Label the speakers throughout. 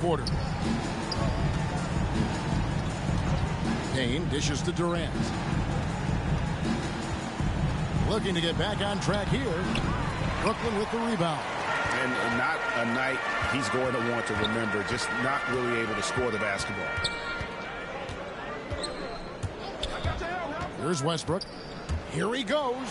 Speaker 1: quarter. Payne dishes to Durant. Looking to get back on track here. Brooklyn with the rebound.
Speaker 2: And not a night he's going to want to remember, just not really able to score the basketball.
Speaker 1: Here's Westbrook. Here he goes.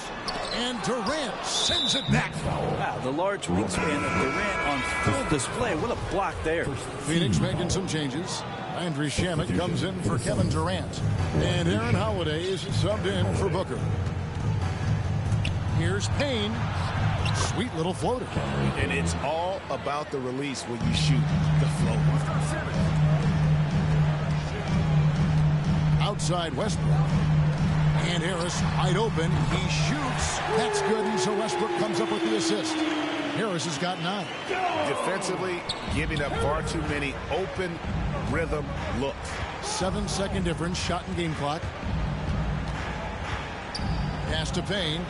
Speaker 1: And Durant sends it back.
Speaker 3: Wow, the large wingspan of Durant on full display. What a block there.
Speaker 1: Phoenix making some changes. Andrew Shamet comes in for Kevin Durant. And Aaron Holiday is subbed in for Booker. Here's Payne. Sweet little floater.
Speaker 2: And it's all about the release when you shoot the floater.
Speaker 1: Outside Westbrook. And Harris wide open. He shoots. That's good. And so Westbrook comes up with the assist. Harris has got 9.
Speaker 2: Defensively, giving up far too many open rhythm looks.
Speaker 1: 7-second difference. Shot and game clock. Pass to Payne.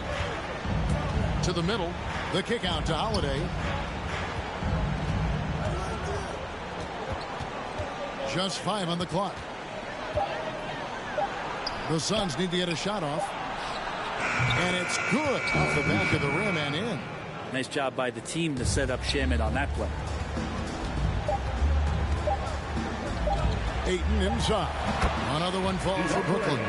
Speaker 1: To the middle. The kick out to Holiday. Just 5 on the clock. The Suns need to get a shot off. And it's good off the back of the rim and in.
Speaker 3: Nice job by the team to set up Shamet on that play.
Speaker 1: Ayton inside. Another one falls for Brooklyn.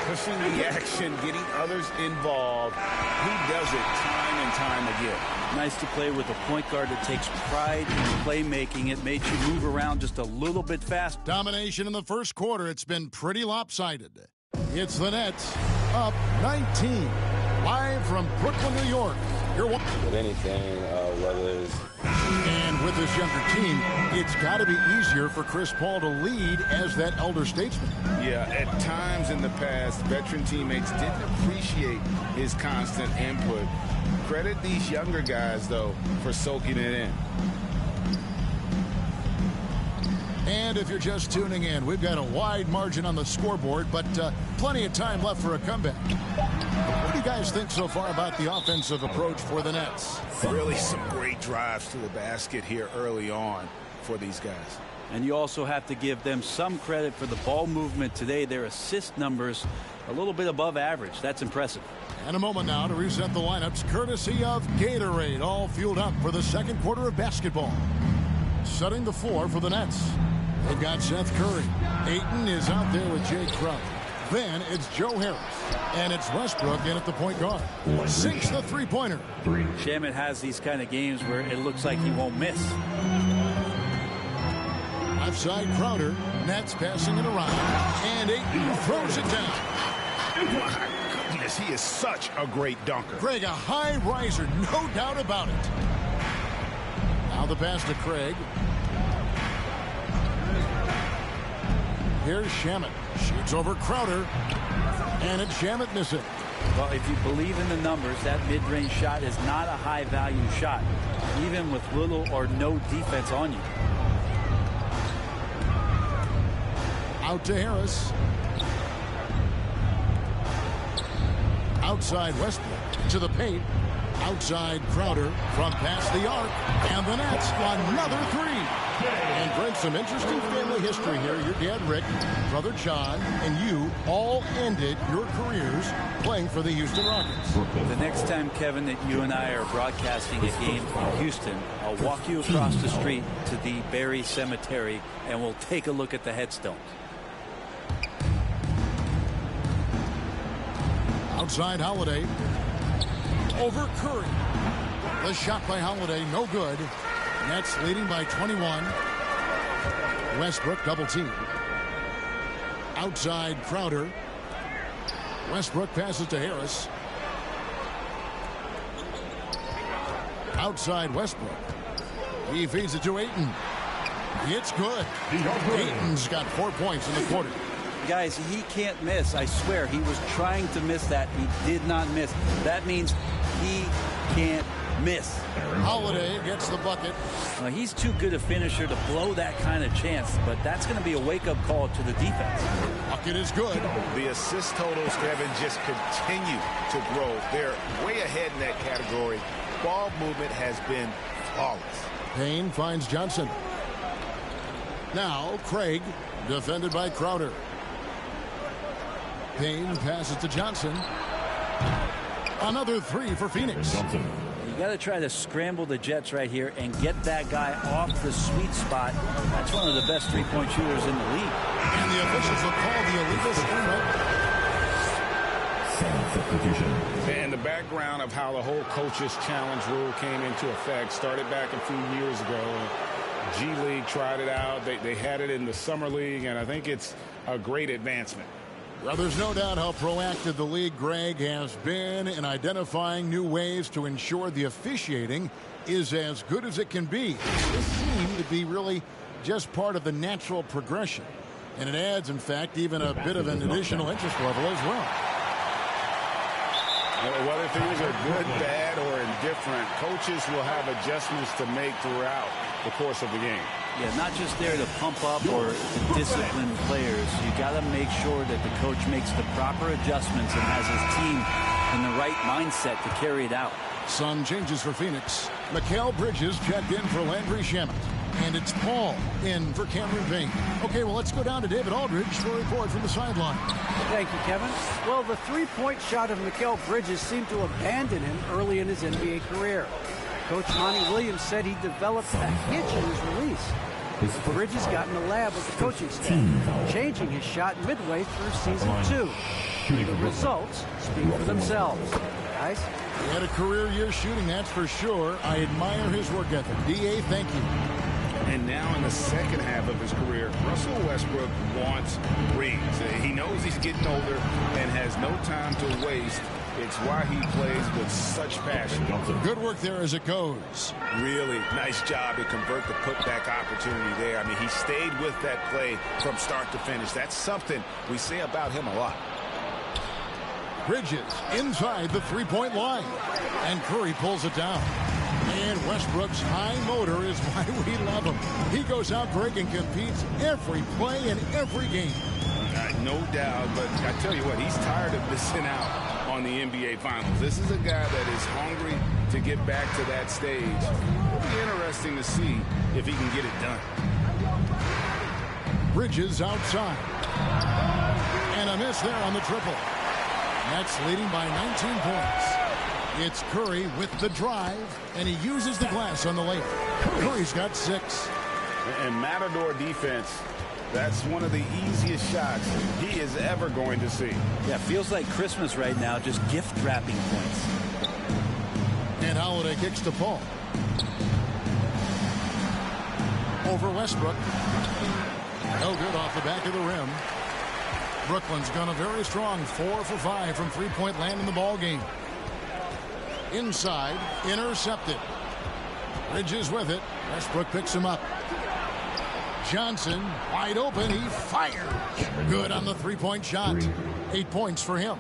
Speaker 2: Pushing the action, getting others involved. He does it time and time again.
Speaker 3: Nice to play with a point guard that takes pride in playmaking. It made you move around just a little bit fast.
Speaker 1: Domination in the first quarter. It's been pretty lopsided. It's the Nets up 19. Live from Brooklyn, New York.
Speaker 4: With anything, whether it's...
Speaker 1: And with this younger team, it's got to be easier for Chris Paul to lead as that elder statesman.
Speaker 2: Yeah, at times in the past, veteran teammates didn't appreciate his constant input. Credit these younger guys, though, for soaking it in.
Speaker 1: And if you're just tuning in, we've got a wide margin on the scoreboard, but plenty of time left for a comeback. What do you guys think so far about the offensive approach for the Nets?
Speaker 2: Really some great drives to the basket here early on for these guys.
Speaker 3: And you also have to give them some credit for the ball movement today. Their assist numbers a little bit above average. That's impressive.
Speaker 1: And a moment now to reset the lineups courtesy of Gatorade, all fueled up for the second quarter of basketball. Setting the floor for the Nets. They've got Seth Curry. Ayton is out there with Jay Crowder. Then it's Joe Harris. And it's Westbrook in at the point guard. Sinks the three-pointer.
Speaker 3: Shamet has these kind of games where it looks like he won't miss.
Speaker 1: Left side Crowder. Nets passing it around. And Ayton throws it down.
Speaker 2: My goodness, he is such a great dunker.
Speaker 1: Craig, a high riser, no doubt about it. Now the pass to Craig. Here's Shamet. Shoots over Crowder. And it's Shamet missing.
Speaker 3: Well, if you believe in the numbers, that mid-range shot is not a high-value shot, even with little or no defense on you.
Speaker 1: Out to Harris. Outside Westbrook to the paint. Outside Crowder from past the arc. And the Nets another three. And Greg, some interesting family history here. Your dad, Rick, brother John, and you all ended your careers playing for the Houston Rockets.
Speaker 3: The next time, Kevin, that you and I are broadcasting a game in Houston, I'll walk you across the street to the Berry Cemetery, and we'll take a look at the headstones.
Speaker 1: Outside Holiday. Over Curry. The shot by Holiday, no good. Nets leading by 21. Westbrook double team. Outside Crowder. Westbrook passes to Harris. Outside Westbrook. He feeds it to Ayton. It's good. Ayton's got 4 points in the quarter.
Speaker 3: Guys, he can't miss. I swear, he was trying to miss that. He did not miss. That means he can't miss.
Speaker 1: Holiday gets the bucket.
Speaker 3: Well, he's too good a finisher to blow that kind of chance, but that's going to be a wake-up call to the defense.
Speaker 1: Bucket is good.
Speaker 2: The assist totals, Kevin, just continue to grow. They're way ahead in that category. Ball movement has been flawless.
Speaker 1: Payne finds Johnson. Now Craig, defended by Crowder. Payne passes to Johnson. Another three for Phoenix.
Speaker 3: You got to try to scramble the Jets right here and get that guy off the sweet spot. That's one of the best three-point shooters in the league.
Speaker 1: And the officials will call the illegal scramble.
Speaker 2: And the background of how the whole coaches challenge rule came into effect started back a few years ago. G League tried it out. They had it in the Summer League, and I think it's a great advancement.
Speaker 1: Well, there's no doubt how proactive the league, Greg, has been in identifying new ways to ensure the officiating is as good as it can be. This seemed to be really just part of the natural progression. And it adds, in fact, even a bit of an additional interest level as well.
Speaker 2: Whether things are good, bad, or indifferent, coaches will have adjustments to make throughout the course of the game.
Speaker 3: Yeah, not just there to pump up or to discipline players. You got to make sure that the coach makes the proper adjustments and has his team in the right mindset to carry it out.
Speaker 1: Some changes for Phoenix. Mikal Bridges checked in for Landry Shamet. And it's Paul in for Cameron Payne. Okay, well, let's go down to David Aldridge for a report from the sideline.
Speaker 5: Thank you, Kevin. Well, the three-point shot of Mikal Bridges seemed to abandon him early in his NBA career. Coach Monty Williams said he developed a hitch in his release. Bridges got in the lab with the coaching staff, changing his shot midway through season 2. The results speak for themselves. Guys?
Speaker 1: He had a career year shooting, that's for sure. I admire his work ethic. D.A., thank you.
Speaker 2: And now in the second half of his career, Russell Westbrook wants rings. He knows he's getting older and has no time to waste. It's why he plays with such passion.
Speaker 1: Good work there as it goes.
Speaker 2: Really nice job to convert the putback opportunity there. I mean, he stayed with that play from start to finish. That's something we say about him a lot.
Speaker 1: Bridges inside the three-point line. And Curry pulls it down. And Westbrook's high motor is why we love him. He goes out, Greg, and competes every play in every game.
Speaker 2: No doubt, but I tell you what, he's tired of missing out on the NBA Finals. This is a guy that is hungry to get back to that stage. It'll be interesting to see if he can get it done.
Speaker 1: Bridges outside. And a miss there on the triple. Nets leading by 19 points. It's Curry with the drive, and he uses the glass on the layup. Curry's got 6.
Speaker 2: And Matador defense, that's one of the easiest shots he is ever going to see.
Speaker 3: Yeah, feels like Christmas right now, just gift wrapping points.
Speaker 1: And Holiday kicks to Paul. Over Westbrook. No good off the back of the rim. Brooklyn's gone a very strong 4 for 5 from three-point land in the ball game. Inside, intercepted. Bridges with it. Westbrook picks him up. Johnson, wide open, he fires. Good on the three-point shot. 8 points for him.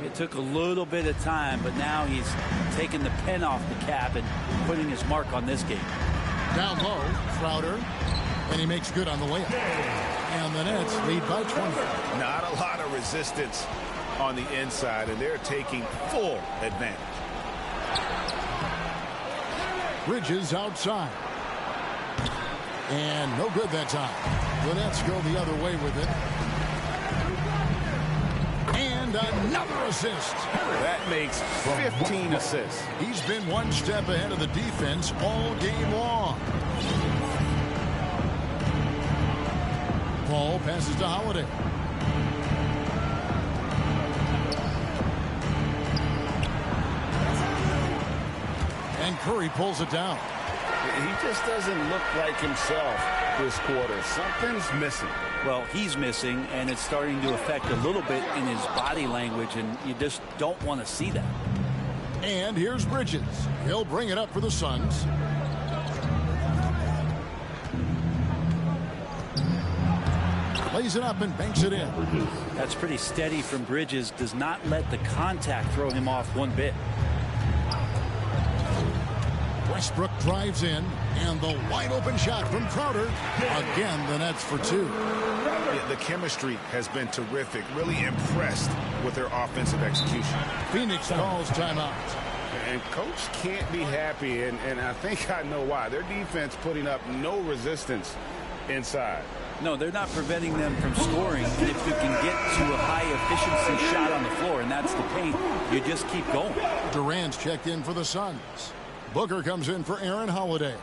Speaker 3: It took a little bit of time, but now he's taking the pen off the cap and putting his mark on this game.
Speaker 1: Down low, Crowder, and he makes good on the layup. And the Nets lead by 20.
Speaker 2: Not a lot of resistance on the inside, and they're taking full advantage.
Speaker 1: Bridges outside. And no good that time. The Nets go the other way with it. And another assist.
Speaker 2: That makes 15 assists.
Speaker 1: He's been one step ahead of the defense all game long. Paul passes to Holiday. And Curry pulls it down.
Speaker 2: He just doesn't look like himself this quarter. Something's missing.
Speaker 3: Well, he's missing, and it's starting to affect a little bit in his body language, and you just don't want to see that.
Speaker 1: And here's Bridges. He'll bring it up for the Suns. Lays it up and banks it in.
Speaker 3: That's pretty steady from Bridges. Does not let the contact throw him off one bit.
Speaker 1: Westbrook drives in, and the wide open shot from Crowder. Again, the Nets for 2.
Speaker 2: The chemistry has been terrific. Really impressed with their offensive execution.
Speaker 1: Phoenix calls timeout.
Speaker 2: And coach can't be happy, and I think I know why. Their defense putting up no resistance inside.
Speaker 3: No, they're not preventing them from scoring. And if you can get to a high-efficiency shot on the floor, and that's the paint, you just keep going.
Speaker 1: Durant's checked in for the Suns. Booker comes in for Aaron Holiday.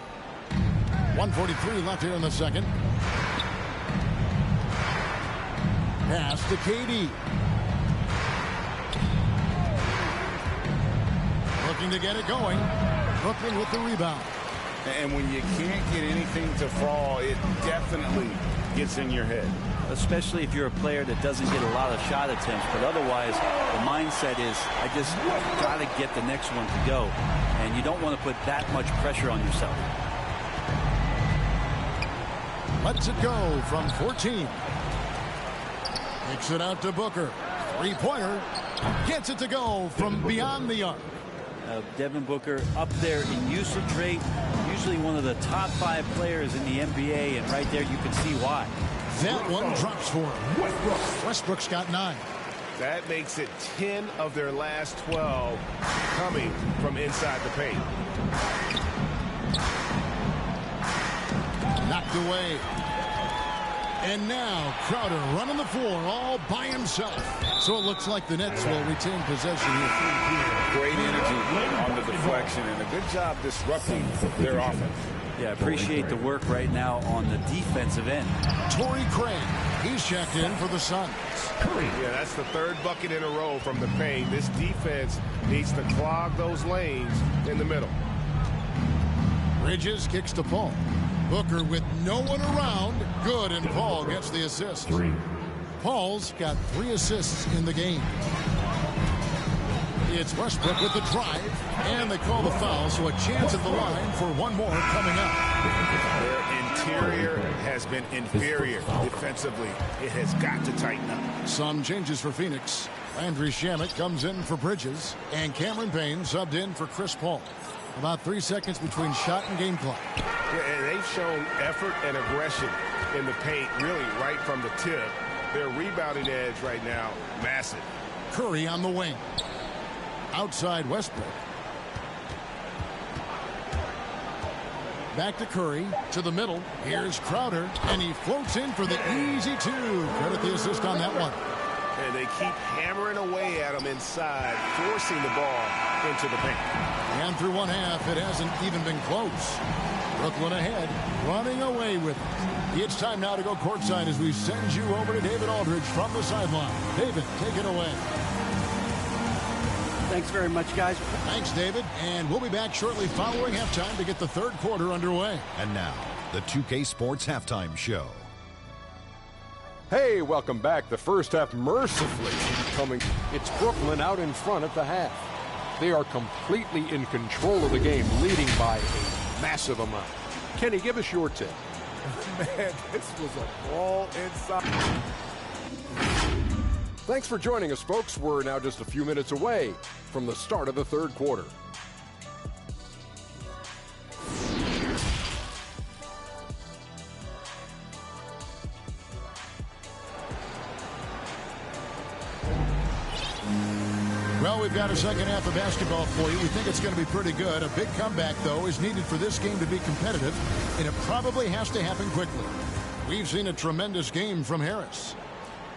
Speaker 1: 1:43 left here in the second. Pass to KD. Looking to get it going. Brooklyn with the rebound.
Speaker 2: And when you can't get anything to fall, it definitely gets in your head.
Speaker 3: Especially if you're a player that doesn't get a lot of shot attempts. But otherwise, the mindset is, I just got to get the next one to go. And you don't want to put that much pressure on yourself.
Speaker 1: Lets it go from 14. Kicks it out to Booker. Three-pointer. Gets it to go from beyond the arc.
Speaker 3: Devin Booker up there in usage rate, usually one of the top 5 players in the NBA, and right there you can see why.
Speaker 1: That one drops for him. Westbrook's got 9.
Speaker 6: That makes it 10 of their last 12 coming from inside the paint.
Speaker 1: Knocked away. And now Crowder running the floor all by himself. So it looks like the Nets will retain possession here.
Speaker 2: Great energy on the deflection and a good job disrupting their offense.
Speaker 3: Yeah, appreciate the work right now on the defensive end.
Speaker 1: Torrey Craig, he's checked in for the Suns.
Speaker 6: Yeah, that's the 3rd bucket in a row from the paint. This defense needs to clog those lanes in the middle.
Speaker 1: Bridges kicks to Paul. Booker with no one around. Good, and Paul gets the assist. Paul's got 3 assists in the game. It's Westbrook with the drive, and they call the foul, so a chance at the line for one more coming up.
Speaker 6: Their interior has been inferior defensively. It has got to tighten up.
Speaker 1: Some changes for Phoenix. Landry Shamet comes in for Bridges, and Cameron Payne subbed in for Chris Paul. About 3 seconds between shot and game clock.
Speaker 6: Yeah, and they've shown effort and aggression in the paint, really right from the tip. Their rebounding edge right now, massive.
Speaker 1: Curry on the wing. Outside Westbrook. Back to Curry, to the middle. Here's Crowder, and he floats in for the easy 2. Credit the assist on that one.
Speaker 6: And they keep hammering away at him inside, forcing the ball into the paint.
Speaker 1: And through one half, it hasn't even been close. Brooklyn ahead, running away with it. It's time now to go courtside as we send you over to David Aldridge from the sideline. David, take it away.
Speaker 5: Thanks very much, guys.
Speaker 1: Thanks, David. And we'll be back shortly following halftime to get the 3rd quarter underway.
Speaker 7: And now, the 2K Sports Halftime Show.
Speaker 8: Hey, welcome back. The first half mercifully coming. It's Brooklyn out in front at the half. They are completely in control of the game, leading by a massive amount. Kenny, give us your tip.
Speaker 6: Man, this was a ball inside.
Speaker 8: Thanks for joining us, folks. We're now just a few minutes away from the start of the 3rd quarter.
Speaker 1: Well, we've got a second half of basketball for you. We think it's going to be pretty good. A big comeback, though, is needed for this game to be competitive, and it probably has to happen quickly. We've seen a tremendous game from Harris.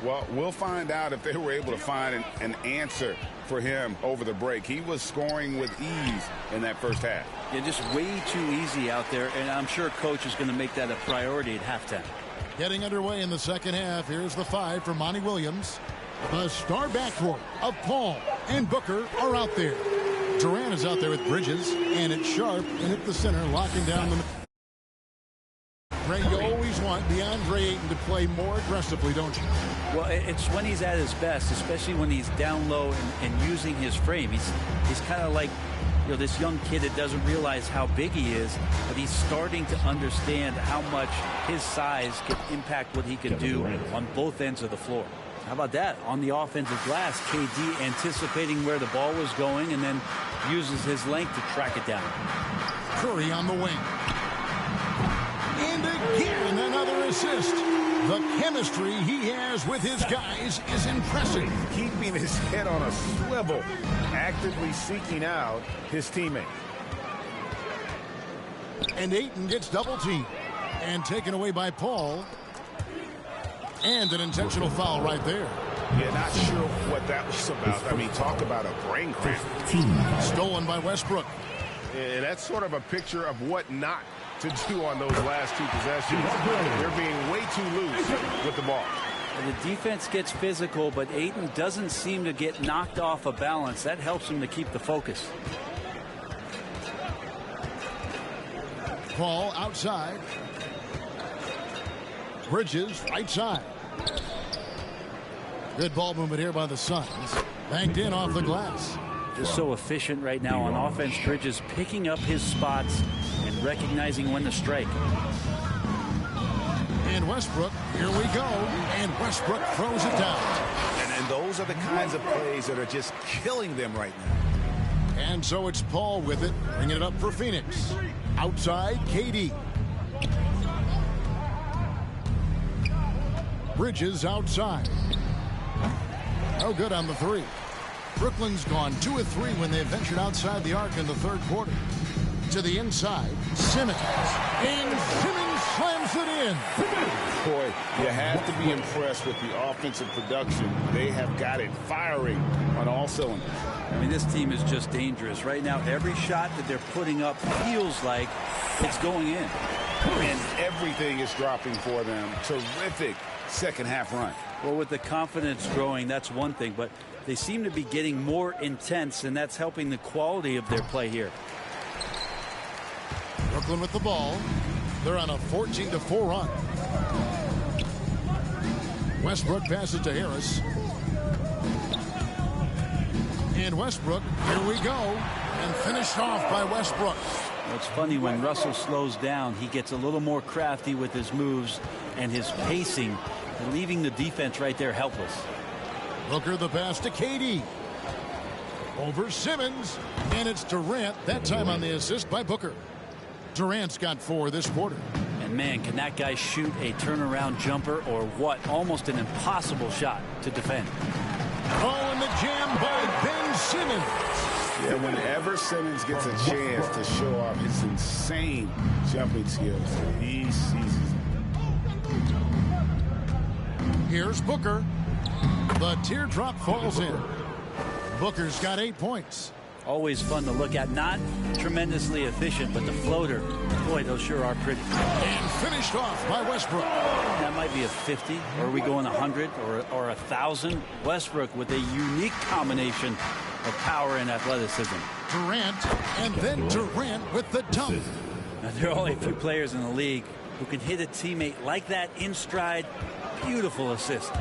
Speaker 2: Well, we'll find out if they were able to find an answer for him over the break. He was scoring with ease in that first half.
Speaker 3: Yeah, just way too easy out there, and I'm sure Coach is going to make that a priority at halftime.
Speaker 1: Getting underway in the second half. Here's the 5 for Monty Williams. The star backcourt of Paul and Booker are out there. Durant is out there with Bridges, and it's Sharp and at the center, locking down the... Ray, you always want DeAndre Ayton to play more aggressively, don't you?
Speaker 3: Well, it's when he's at his best, especially when he's down low and using his frame. He's kind of like, you know, this young kid that doesn't realize how big he is, but he's starting to understand how much his size can impact what he can do on both ends of the floor. How about that? On the offensive glass, KD anticipating where the ball was going and then uses his length to track it down.
Speaker 1: Curry on the wing. And again, another assist. The chemistry he has with his guys is impressive.
Speaker 6: Keeping his head on a swivel, actively seeking out his teammate.
Speaker 1: And Ayton gets double teamed. And taken away by Paul. And an intentional foul right there.
Speaker 6: Yeah, not sure what that was about. I mean, talk about a brain cramp.
Speaker 1: Stolen by Westbrook.
Speaker 6: And that's sort of a picture of what not to do on those last two possessions. They're being way too loose with the ball.
Speaker 3: And the defense gets physical, but Ayton doesn't seem to get knocked off of balance. That helps him to keep the focus.
Speaker 1: Paul outside. Bridges right side. Good ball movement here by the Suns. Banked in off the glass.
Speaker 3: Just so efficient right now on offense. Bridges picking up his spots and recognizing when to strike.
Speaker 1: And Westbrook, here we go. And Westbrook throws it down.
Speaker 9: And those are the kinds of plays that are just killing them right now.
Speaker 1: And so it's Paul with it, bringing it up for Phoenix. Outside, KD. Bridges outside. No good on the three. Brooklyn's gone 2 of 3 when they ventured outside the arc in the third quarter. To the inside, Simmons. And Simmons slams it in.
Speaker 2: Boy, you have to be impressed with the offensive production. They have got it firing on all cylinders.
Speaker 3: I mean, this team is just dangerous. Right now, every shot that they're putting up feels like it's going in.
Speaker 2: And everything is dropping for them. Terrific second half run.
Speaker 3: Well, with the confidence growing, that's one thing, but they seem to be getting more intense, and that's helping the quality of their play here.
Speaker 1: Brooklyn with the ball. They're on a 14-4 run. Westbrook passes to Harris. And Westbrook, here we go. And finished off by Westbrook.
Speaker 3: Well, it's funny, when Russell slows down, he gets a little more crafty with his moves and his pacing, leaving the defense right there helpless.
Speaker 1: Booker the pass to KD. Over Simmons. And it's Durant, that time on the assist by Booker. Durant's got 4 this quarter.
Speaker 3: And man, can that guy shoot a turnaround jumper or what? Almost an impossible shot to defend.
Speaker 1: Oh, and the jam by Ben Simmons.
Speaker 2: Yeah, whenever Simmons gets a chance to show off his insane jumping skills, he seizes it.
Speaker 1: Here's Booker. The teardrop falls in. Booker's got 8 points.
Speaker 3: Always fun to look at. Not tremendously efficient, but the floater, boy, those sure are pretty.
Speaker 1: And finished off by Westbrook.
Speaker 3: That might be a 50, or are we going 100 or 1,000? Westbrook with a unique combination of power and athleticism.
Speaker 1: Durant, and then Durant with the dunk.
Speaker 3: Now, there are only a few players in the league who can hit a teammate like that in stride. Beautiful assist.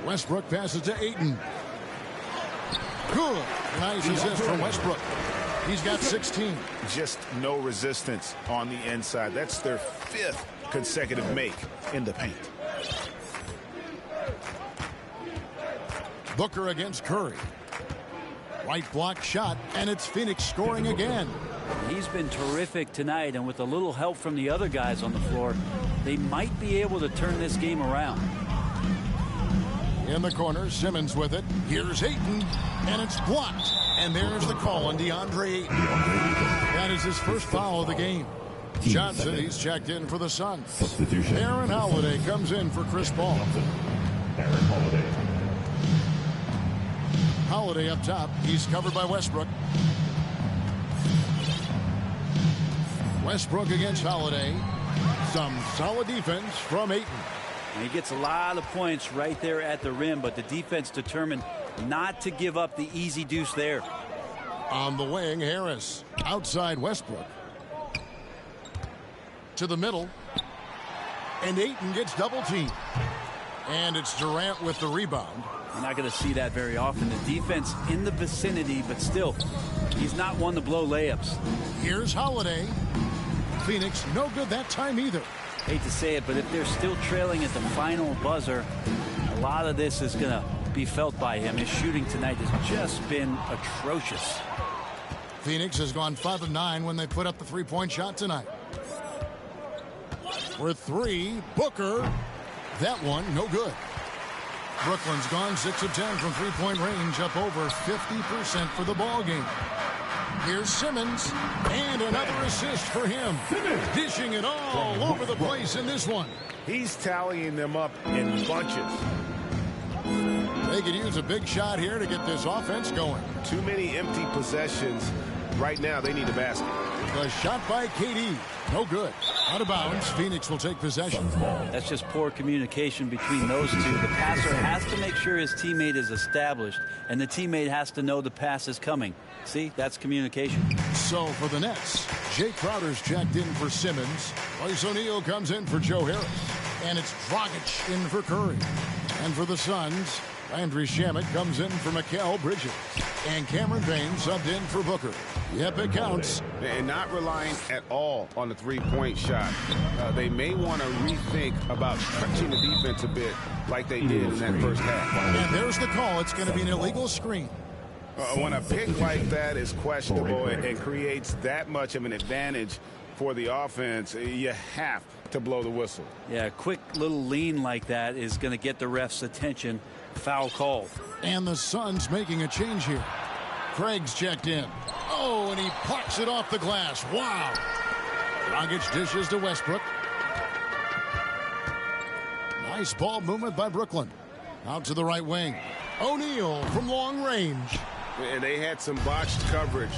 Speaker 1: Westbrook passes to Ayton. Good. Nice assist from Westbrook. He's got 16.
Speaker 9: Just no resistance on the inside. That's their 5th consecutive make in the paint.
Speaker 1: Booker against Curry. Right block shot, and it's Phoenix scoring again.
Speaker 3: He's been terrific tonight, and with a little help from the other guys on the floor, they might be able to turn this game around.
Speaker 1: In the corner, Simmons with it. Here's Ayton, and it's blocked. And there's the call on DeAndre Ayton. That is his first foul of the game. Johnson, he's checked in for the Suns. Aaron Holiday comes in for Chris Paul. Holiday up top. He's covered by Westbrook. Westbrook against Holiday. Some solid defense from Ayton.
Speaker 3: And he gets a lot of points right there at the rim, but the defense determined not to give up the easy deuce there.
Speaker 1: On the wing, Harris. Outside Westbrook. To the middle. And Ayton gets double teamed. And it's Durant with the rebound.
Speaker 3: You're not going to see that very often. The defense in the vicinity, but still, he's not one to blow layups.
Speaker 1: Here's Holiday. Phoenix no good that time either.
Speaker 3: Hate to say it, but if they're still trailing at the final buzzer, a lot of this is going to be felt by him. His shooting tonight has just been atrocious.
Speaker 1: Phoenix has gone 5 of 9 when they put up the three-point shot tonight. For 3, Booker. That one, no good. Brooklyn's gone 6 of 10 from three-point range, up over 50% for the ball game. Here's Simmons, and another assist for him. Dishing it all over the place in this one.
Speaker 9: He's tallying them up in bunches.
Speaker 1: They could use a big shot here to get this offense going.
Speaker 6: Too many empty possessions. Right now, they need a basket.
Speaker 1: The shot by KD. No good. Out of bounds. Phoenix will take possession.
Speaker 3: That's just poor communication between those two. The passer has to make sure his teammate is established, and the teammate has to know the pass is coming. See, that's communication.
Speaker 1: So for the Nets, Jay Crowder's checked in for Simmons. Royce O'Neal comes in for Joe Harris. And it's Dragic in for Curry. And for the Suns, Landry Shamet comes in for Mikal Bridges. And Cameron Payne subbed in for Booker. Yep, it counts.
Speaker 9: And not relying at all on the three-point shot. They may want to rethink about stretching the defense a bit like they did in that first half.
Speaker 1: And there's the call. It's going to be an illegal screen.
Speaker 9: When a pick like that is questionable and creates that much of an advantage for the offense, you have to blow the whistle.
Speaker 3: Yeah, a quick little lean like that is going to get the ref's attention. Foul called.
Speaker 1: And the Suns making a change here. Craig's checked in. Oh, and he plucks it off the glass. Wow. Dragic dishes to Westbrook. Nice ball movement by Brooklyn. Out to the right wing. O'Neal from long range.
Speaker 6: And they had some botched coverage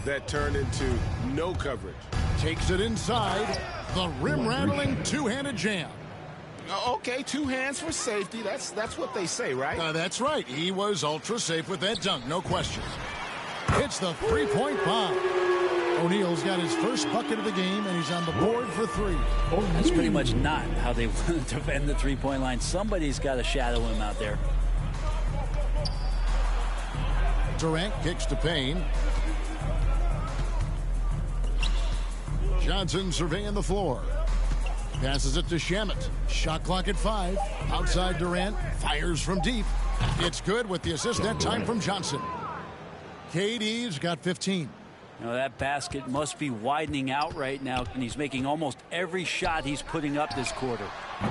Speaker 6: that turned into no coverage.
Speaker 1: Takes it inside. The rim-rattling two-handed jam.
Speaker 9: Okay, two hands for safety. That's what they say, right?
Speaker 1: That's right. He was ultra safe with that dunk, no question. It's the three-point bomb. O'Neal's got his first bucket of the game, and he's on the board for three.
Speaker 3: That's pretty much not how they want to defend the three-point line. Somebody's got to shadow him out there.
Speaker 1: Durant kicks to Payne. Johnson surveying the floor. Passes it to Shamet. Shot clock at 5. Outside Durant. Fires from deep. It's good with the assist that time from Johnson. KD's got 15.
Speaker 3: You know, that basket must be widening out right now, and he's making almost every shot he's putting up this quarter.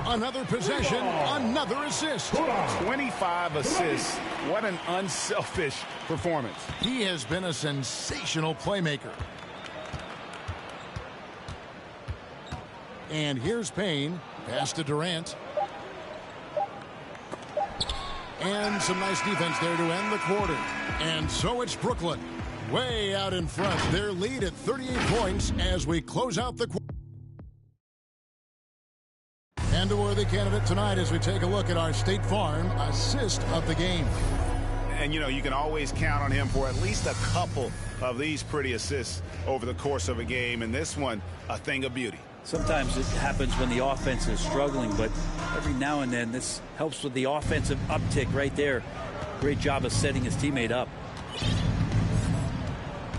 Speaker 1: Another possession, another assist.
Speaker 9: 25 assists. What an unselfish performance.
Speaker 1: He has been a sensational playmaker. And here's Payne. Pass to Durant. And some nice defense there to end the quarter. And so it's Brooklyn. Way out in front. Their lead at 38 points as we close out the quarter. And a worthy candidate tonight as we take a look at our State Farm assist of the game.
Speaker 9: And, you know, you can always count on him for at least a couple of these pretty assists over the course of a game. And this one, a thing of beauty.
Speaker 3: Sometimes it happens when the offense is struggling, but every now and then this helps with the offensive uptick right there. Great job of setting his teammate up.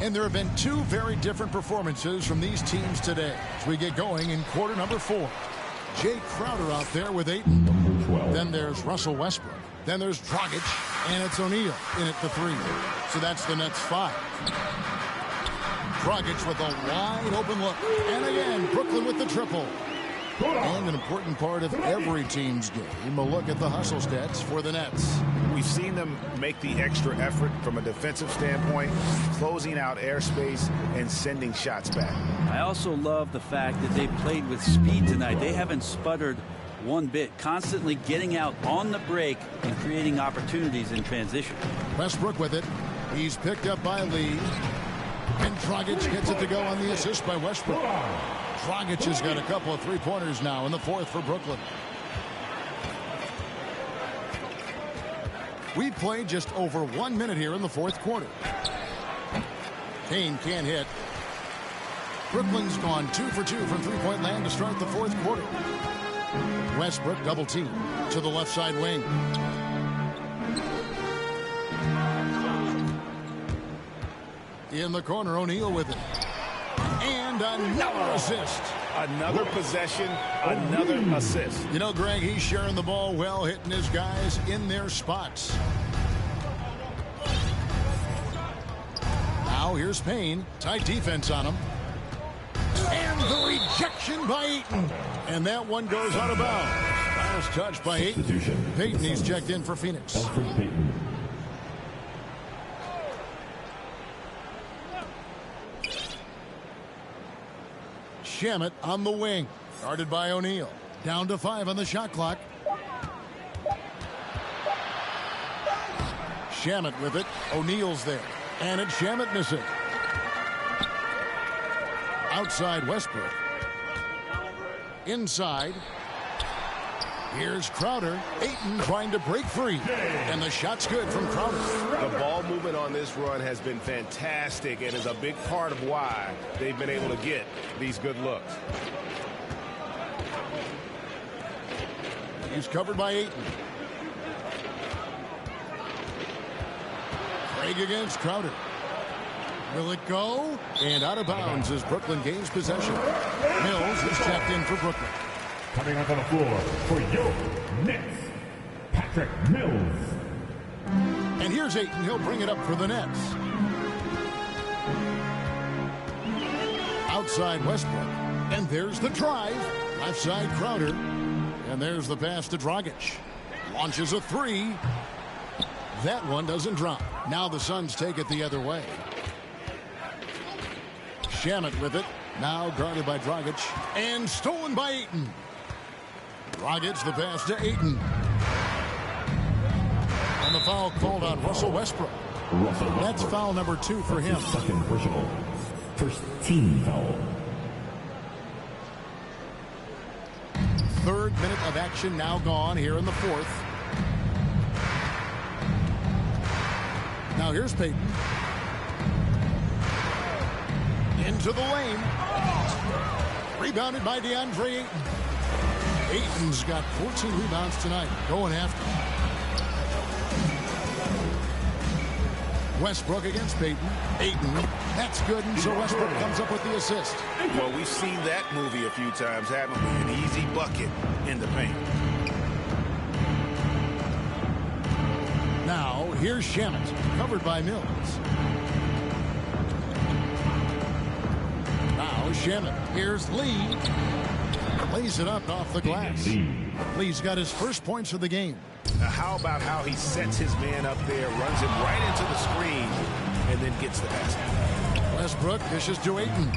Speaker 1: And there have been two very different performances from these teams today as we get going in quarter number 4. Jay Crowder out there with 8. Then there's Russell Westbrook. Then there's Dragic, and it's O'Neal in at the 3. So that's the Nets 5. Dragic with a wide open look. And again, Brooklyn with the triple. And an important part of every team's game, a look at the hustle stats for the Nets.
Speaker 9: We've seen them make the extra effort from a defensive standpoint, closing out airspace and sending shots back.
Speaker 3: I also love the fact that they played with speed tonight. They haven't sputtered one bit, constantly getting out on the break and creating opportunities in transition.
Speaker 1: Westbrook with it. He's picked up by Lee. And Dragic gets it to go on the assist by Westbrook. Dragic has got a couple of three-pointers now in the 4th for Brooklyn. We played just over 1 minute here in the 4th quarter. Payne can't hit. Brooklyn's gone 2 for 2 from three-point land to start the 4th quarter. Westbrook double team to the left side wing. In the corner, O'Neal with it. And another assist.
Speaker 9: Another possession, another assist.
Speaker 1: You know, Greg, he's sharing the ball well, hitting his guys in their spots. Now here's Payne. Tight defense on him. And the rejection by Ayton. And that one goes out of bounds. Last touch by Ayton. Payton, he's checked in for Phoenix. Shamet on the wing. Guarded by O'Neal. Down to 5 on the shot clock. Shamet with it. O'Neal's there. And it's Shamet missing. Outside Westbrook. Inside. Here's Crowder. Ayton trying to break free. And the shot's good from Crowder.
Speaker 6: The ball movement on this run has been fantastic and is a big part of why they've been able to get these good looks.
Speaker 1: He's covered by Ayton. Craig against Crowder. Will it go? And out of bounds as Brooklyn gains possession. Mills is checked in for Brooklyn.
Speaker 10: Coming up on the floor for your Nets, Patrick Mills.
Speaker 1: And here's Ayton. He'll bring it up for the Nets. Outside Westbrook. And there's the drive. Left side Crowder. And there's the pass to Dragic. Launches a 3. That one doesn't drop. Now the Suns take it the other way. Shamet with it. Now guarded by Dragic. And stolen by Ayton. Dragic the pass to Ayton. And the foul called on Russell Westbrook. That's foul number 2 for him.
Speaker 10: Second personal. First team foul.
Speaker 1: 3rd minute of action now gone here in the 4th. Now here's Payton. Into the lane. Rebounded by DeAndre Ayton. Ayton's got 14 rebounds tonight. Going after him. Westbrook against Payton. Ayton. That's good. And so Westbrook comes up with the assist.
Speaker 9: Well, we've seen that movie a few times, haven't we? An easy bucket in the paint.
Speaker 1: Now, here's Shamet, covered by Mills. Now, Shamet. Here's Lee. Lays it up off the glass. Lee's got his first points of the game.
Speaker 6: Now, how about how he sets his man up there, runs him right into the screen, and then gets the basket.
Speaker 1: Westbrook dishes to Ayton.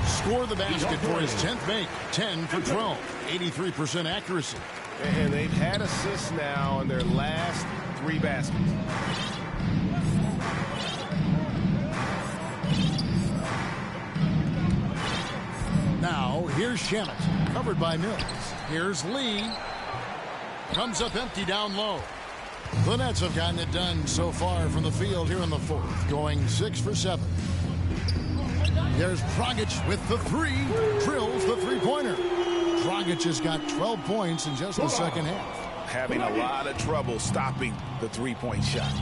Speaker 1: Score the basket for his 10th make. 10 for 12. 83% accuracy.
Speaker 6: And they've had assists now in their last 3 baskets.
Speaker 1: Now, here's Shamet, covered by Mills. Here's Lee. Comes up empty down low. The Nets have gotten it done so far from the field here in the 4th, going 6 for 7. There's Dragic with the 3. Drills the 3-pointer. Dragic has got 12 points in just the second half.
Speaker 9: Having a lot of trouble stopping the 3-point shot.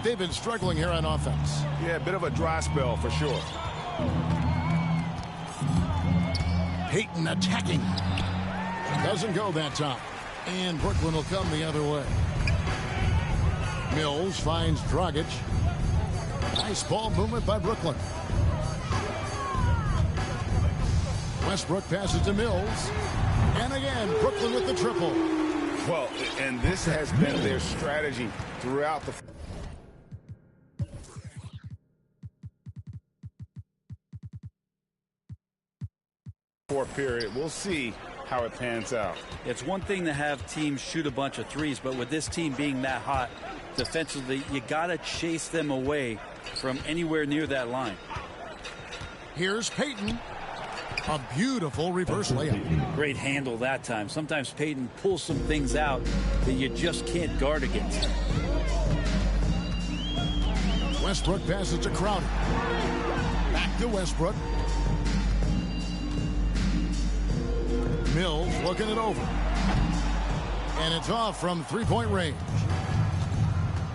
Speaker 1: They've been struggling here on offense.
Speaker 6: Yeah, a bit of a dry spell for sure.
Speaker 1: Payton attacking. Doesn't go that time. And Brooklyn will come the other way. Mills finds Dragic. Nice ball movement by Brooklyn. Westbrook passes to Mills. And again, Brooklyn with the triple.
Speaker 6: Well, and this has been their strategy throughout the fourth period. We'll see how it pans out.
Speaker 3: It's one thing to have teams shoot a bunch of threes, but with this team being that hot defensively, you got to chase them away from anywhere near that line.
Speaker 1: Here's Payton. A beautiful reverse layup.
Speaker 3: Great handle that time. Sometimes Payton pulls some things out that you just can't guard against.
Speaker 1: Westbrook passes to Crowder. Back to Westbrook. Mills looking it over. And it's off from 3-point range.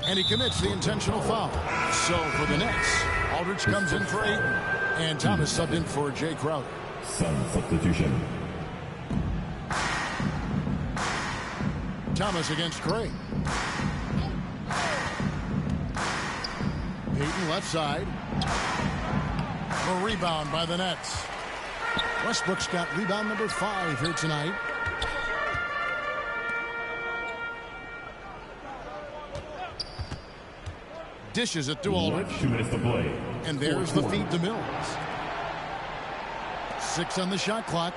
Speaker 1: And he commits the intentional foul. So for the Nets, Aldridge comes in for Ayton. And Thomas subbed in for Jay Crowder.
Speaker 10: Sun substitution.
Speaker 1: Thomas against Craig. Payton left side. A rebound by the Nets. Westbrook's got rebound number 5 here tonight. Dishes it to Aldridge.
Speaker 10: 2 minutes to play.
Speaker 1: And there's the feed to Mills. 6 on the shot clock.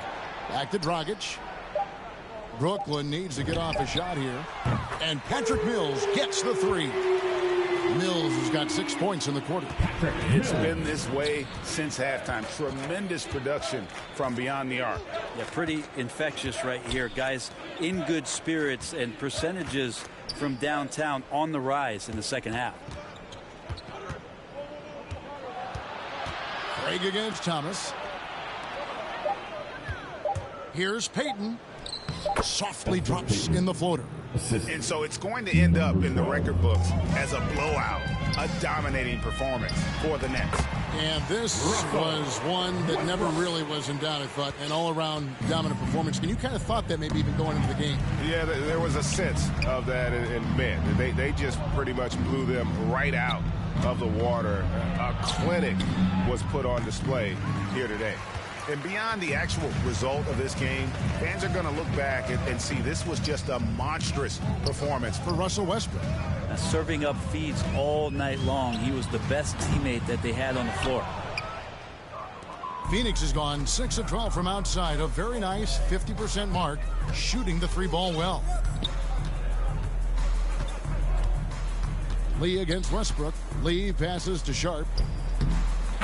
Speaker 1: Back to Dragic. Brooklyn needs to get off a shot here. And Patrick Mills gets the 3. Mills has got 6 points in the quarter.
Speaker 2: It's been this way since halftime. Tremendous production from beyond the arc.
Speaker 3: Yeah, pretty infectious right here. Guys in good spirits, and percentages from downtown on the rise in the second half.
Speaker 1: Craig against Thomas. Here's Payton. Softly drops in the floater.
Speaker 9: And so it's going to end up in the record books as a blowout, a dominating performance for the Nets.
Speaker 1: And this was one that never really was in doubt, I thought, an all-around dominant performance. And you kind of thought that maybe even going into the game.
Speaker 6: Yeah, there was a sense of that in men. They just pretty much blew them right out of the water. A clinic was put on display here today. And beyond the actual result of this game, fans are going to look back and see this was just a monstrous performance
Speaker 1: for Russell Westbrook.
Speaker 3: Serving up feeds all night long. He was the best teammate that they had on the floor.
Speaker 1: Phoenix has gone 6 of 12 from outside. A very nice 50% mark, shooting the 3-ball well. Lee against Westbrook. Lee passes to Sharp.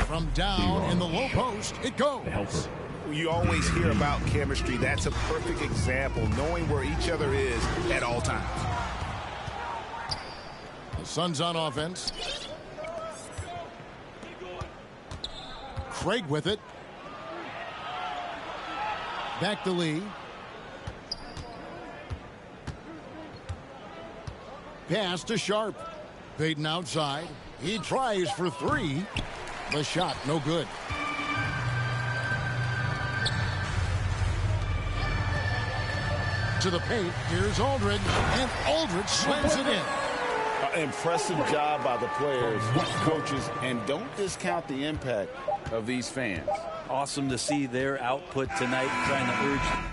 Speaker 1: From down in the low post, it goes.
Speaker 6: You always hear about chemistry. That's a perfect example, knowing where each other is at all times.
Speaker 1: The Suns on offense. Craig with it. Back to Lee. Pass to Sharp. Payton outside. He tries for 3. The shot, no good. To the paint, here's Aldridge, and Aldridge slams it in.
Speaker 2: Impressive job by the players, coaches, and don't discount the impact of these fans.
Speaker 3: Awesome to see their output tonight, trying to urge